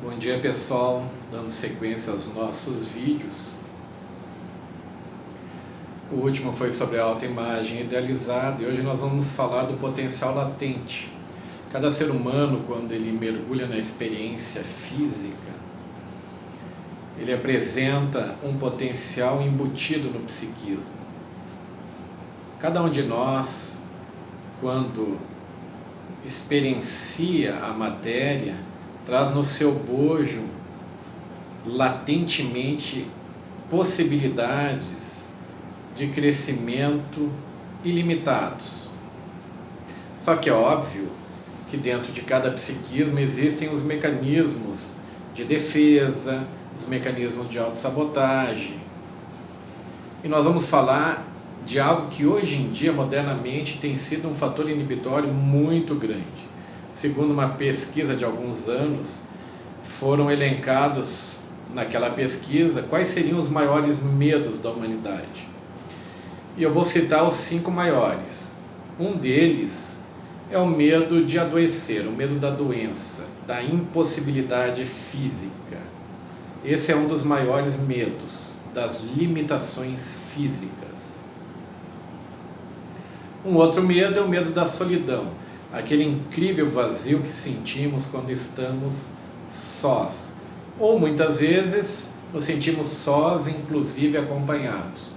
Bom dia, pessoal, dando sequência aos nossos vídeos. O último foi sobre a autoimagem idealizada e hoje nós vamos falar do potencial latente. Cada ser humano, quando ele mergulha na experiência física, ele apresenta um potencial embutido no psiquismo. Cada um de nós, quando experiencia a matéria, traz no seu bojo latentemente possibilidades de crescimento ilimitados. Só que é óbvio que dentro de cada psiquismo existem os mecanismos de defesa, os mecanismos de autossabotagem. E nós vamos falar de algo que hoje em dia, modernamente, tem sido um fator inibitório muito grande. Segundo uma pesquisa de alguns anos, foram elencados naquela pesquisa quais seriam os maiores medos da humanidade. E eu vou citar os 5 maiores. Um deles é o medo de adoecer, o medo da doença, da impossibilidade física. Esse é um dos maiores medos, das limitações físicas. Um outro medo é o medo da solidão, aquele incrível vazio que sentimos quando estamos sós. Ou muitas vezes nos sentimos sós, inclusive acompanhados.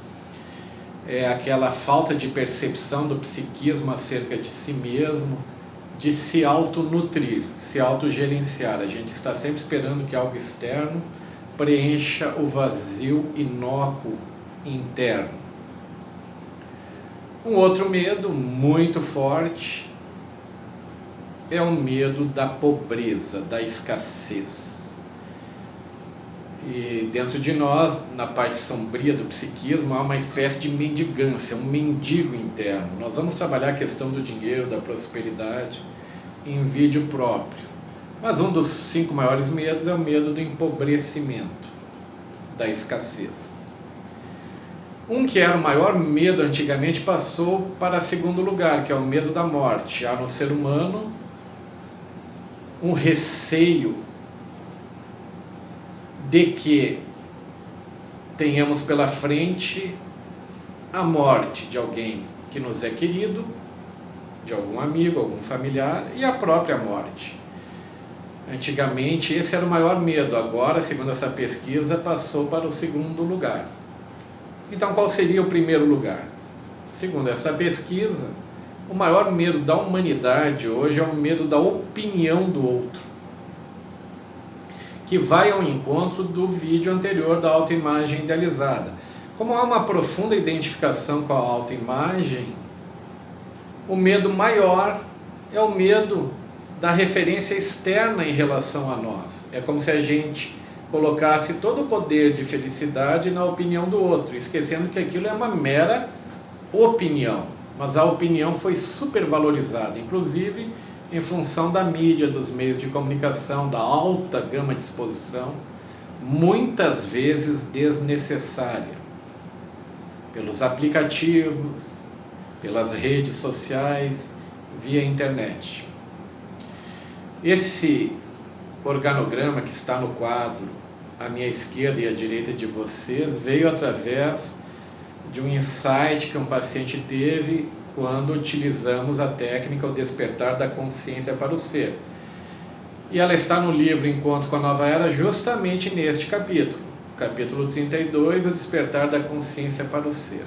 É aquela falta de percepção do psiquismo acerca de si mesmo, de se autonutrir, se autogerenciar. A gente está sempre esperando que algo externo preencha o vazio inócuo interno. Um outro medo muito forte é o medo da pobreza, da escassez. E dentro de nós, na parte sombria do psiquismo, há uma espécie de mendigância, um mendigo interno. Nós vamos trabalhar a questão do dinheiro, da prosperidade, em vídeo próprio. Mas um dos 5 maiores medos é o medo do empobrecimento, da escassez. Um que era o maior medo antigamente passou para segundo lugar, que é o medo da morte. Há no ser humano um receio de que tenhamos pela frente a morte de alguém que nos é querido, de algum amigo, algum familiar, e a própria morte. Antigamente esse era o maior medo, agora, segundo essa pesquisa, passou para o segundo lugar. Então qual seria o primeiro lugar? Segundo essa pesquisa, o maior medo da humanidade hoje é o medo da opinião do outro, que vai ao encontro do vídeo anterior da autoimagem idealizada. Como há uma profunda identificação com a autoimagem, o medo maior é o medo da referência externa em relação a nós. É como se a gente colocasse todo o poder de felicidade na opinião do outro, esquecendo que aquilo é uma mera opinião. Mas a opinião foi supervalorizada, inclusive em função da mídia, dos meios de comunicação, da alta gama de exposição, muitas vezes desnecessária, pelos aplicativos, pelas redes sociais, via internet. Esse organograma que está no quadro à minha esquerda e à direita de vocês veio através de um insight que um paciente teve quando utilizamos a técnica O Despertar da Consciência para o Ser. E ela está no livro Encontro com a Nova Era, justamente neste capítulo, capítulo 32, O Despertar da Consciência para o Ser.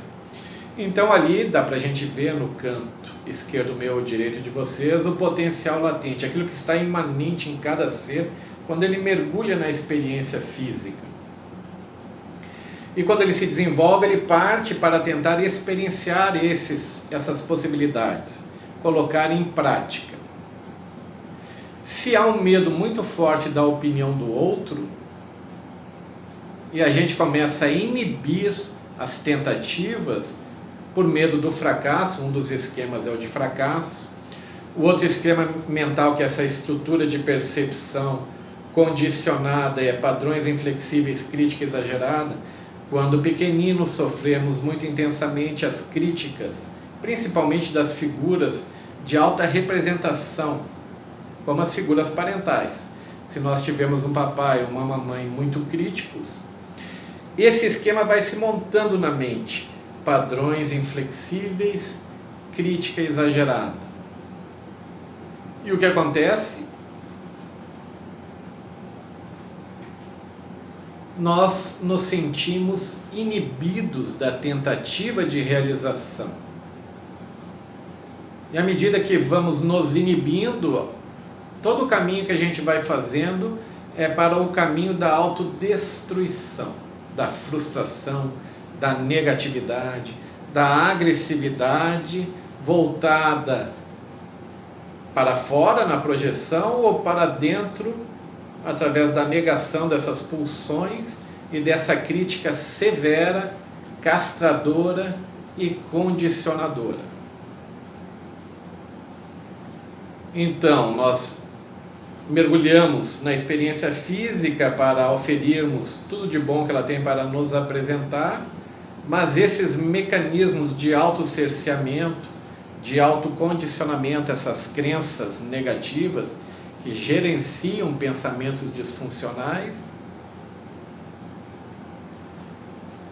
Então ali dá para a gente ver no canto esquerdo meu ou direito de vocês o potencial latente, aquilo que está imanente em cada ser quando ele mergulha na experiência física. E quando ele se desenvolve, ele parte para tentar experienciar essas possibilidades, colocar em prática. Se há um medo muito forte da opinião do outro, e a gente começa a inibir as tentativas por medo do fracasso, um dos esquemas é o de fracasso, o outro esquema mental, que é essa estrutura de percepção condicionada, é padrões inflexíveis, crítica exagerada. Quando pequeninos sofremos muito intensamente as críticas, principalmente das figuras de alta representação, como as figuras parentais. se nós tivermos um papai ou uma mamãe muito críticos, esse esquema vai se montando na mente. Padrões inflexíveis, crítica exagerada. E o que acontece? Nós nos sentimos inibidos da tentativa de realização. E à medida que vamos nos inibindo, todo o caminho que a gente vai fazendo é para o caminho da autodestruição, da frustração, da negatividade, da agressividade voltada para fora na projeção ou para dentro através da negação dessas pulsões e dessa crítica severa, castradora e condicionadora. Então, nós mergulhamos na experiência física para oferirmos tudo de bom que ela tem para nos apresentar, mas esses mecanismos de autocerceamento, de autocondicionamento, essas crenças negativas que gerenciam pensamentos disfuncionais,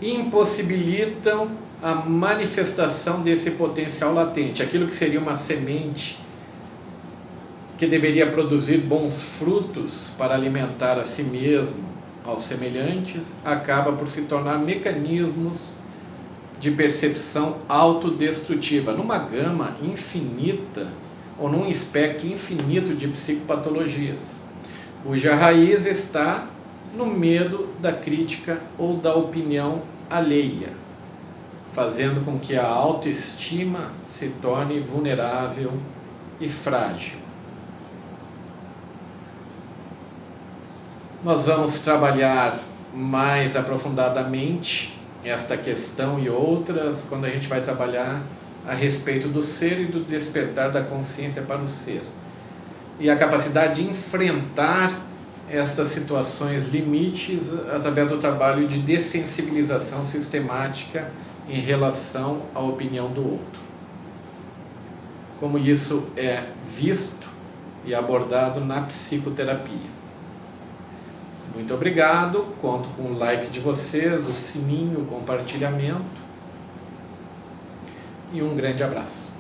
impossibilitam a manifestação desse potencial latente, aquilo que seria uma semente que deveria produzir bons frutos para alimentar a si mesmo, aos semelhantes, acaba por se tornar mecanismos de percepção autodestrutiva, numa gama infinita ou num espectro infinito de psicopatologias, cuja raiz está no medo da crítica ou da opinião alheia, fazendo com que a autoestima se torne vulnerável e frágil. Nós vamos trabalhar mais aprofundadamente esta questão e outras quando a gente vai trabalhar a respeito do ser e do despertar da consciência para o ser. E a capacidade de enfrentar estas situações limites através do trabalho de dessensibilização sistemática em relação à opinião do outro. Como isso é visto e abordado na psicoterapia. Muito obrigado, conto com o like de vocês, o sininho, o compartilhamento e um grande abraço.